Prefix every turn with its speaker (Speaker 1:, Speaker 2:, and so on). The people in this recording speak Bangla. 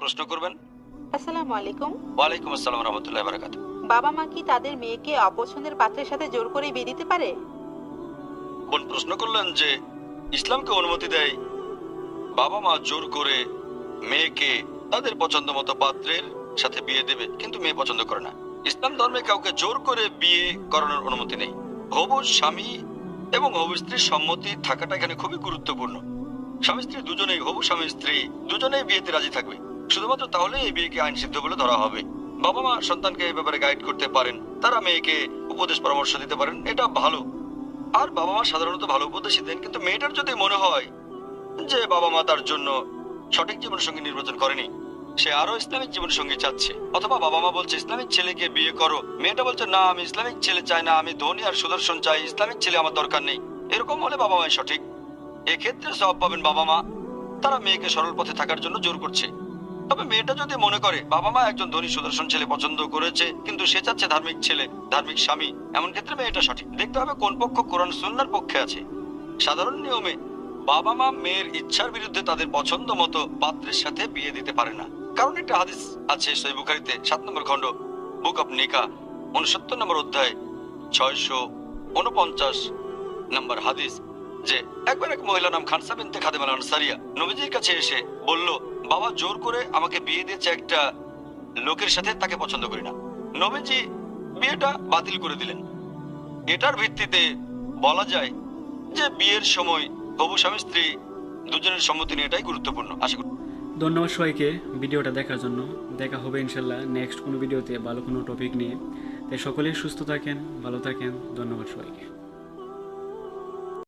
Speaker 1: প্রশ্ন করবেন।
Speaker 2: আসসালামু আলাইকুম।
Speaker 1: ওয়ালাইকুম আসসালাম ওয়া রাহমাতুল্লাহি ওয়া বারাকাতুহু।
Speaker 2: বাবা মা কি তাদের মেয়েকে অপছন্দের পাত্রের সাথে জোর করে বিয়ে দিতে পারে?
Speaker 1: কোন প্রশ্ন করলেন যে ইসলামকে অনুমতি দেয় বাবা মা জোর করে মেয়েকে তাদের পছন্দ মতো পাত্রের সাথে বিয়ে দেবে, কিন্তু মেয়ে পছন্দ করে না। ইসলাম ধর্মে কাউকে জোর করে বিয়ে করানোর অনুমতি নেই। হবু স্বামী এবং হবু স্ত্রীর সম্মতি থাকাটা এখানে খুবই গুরুত্বপূর্ণ। স্বামী স্ত্রী দুজনেই, হবু স্বামী স্ত্রী দুজনেই বিয়েতে রাজি থাকবে, শুধুমাত্র তাহলে এই বিয়েকে আইন সিদ্ধ বলে ধরা হবে। বাবা মা সন্তানকে এই ব্যাপারে গাইড করতে পারেন, তারা মেয়েকে উপদেশ পরামর্শ দিতে পারেন, এটা ভালো। আর বাবা মা সাধারণত ভালো উপদেশই দেন, কিন্তু মেয়েটার যদি মনে হয় যে বাবা মা তার জন্য সঠিক জীবনসঙ্গী নির্বাচন করেনি, সে আরো ইসলামিক জীবনসঙ্গী চাচ্ছে, অথবা বাবা মা বলছে ইসলামিক ছেলেকে বিয়ে করো, মেয়েটা বলছে না আমি ইসলামিক ছেলে চাই না, আমি ধনী আর সুদর্শন চাই, ইসলামিক ছেলে আমার দরকার নেই, এরকম হলে বাবা মাই সঠিক। এক্ষেত্রে সওয়াব পাবেন বাবা মা, তারা মেয়েকে সরল পথে থাকার জন্য জোর করছে। তবে মেয়েটা যদি মনে করে বাবা মা একজন ধনী সুদর্শন ছেলে পছন্দ করেছে, কিন্তু সে চাচ্ছে ধার্মিক ছেলে, ধার্মিক স্বামী, এমন ক্ষেত্রে মেয়েটা সঠিক। দেখতে হবে কোন পক্ষ কোরআন সুন্নাহর পক্ষে আছে। সাধারণ নিয়মে বাবা মা মেয়ের ইচ্ছার বিরুদ্ধে তাদের পছন্দ মতো পাত্রের সাথে বিয়ে দিতে পারে না, কারণ একটা হাদিস আছে সহিহ বুখারীতে 7 নম্বর খণ্ড, বুক অফ নিকাহ, 69 নম্বর অধ্যায়, 649 নম্বর হাদিস, যে একবার এক মহিলা নাম খানসা বিনতে খাদেম আল আনসারিয়া নবীজির কাছে এসে বলল, বাবা জোর করে আমাকে বিয়ে দিয়েছে একটা লোকের সাথে, তাকে পছন্দ করি না। নবীজি বিয়েটা বাতিল করে দিলেন। এটার ভিত্তিতে বলা যায় যে বিয়ের সময় হবু স্বামী স্ত্রী দুজনের সম্মতি নিয়ে এটাই গুরুত্বপূর্ণ। আশা করি।
Speaker 3: ধন্যবাদ সবাইকে ভিডিওটা দেখার জন্য। দেখা হবে ইনশাল্লাহ নেক্সট কোনো ভিডিওতে ভালো কোনো টপিক নিয়ে। তাই সকলেই সুস্থ থাকেন, ভালো থাকেন। ধন্যবাদ সবাইকে।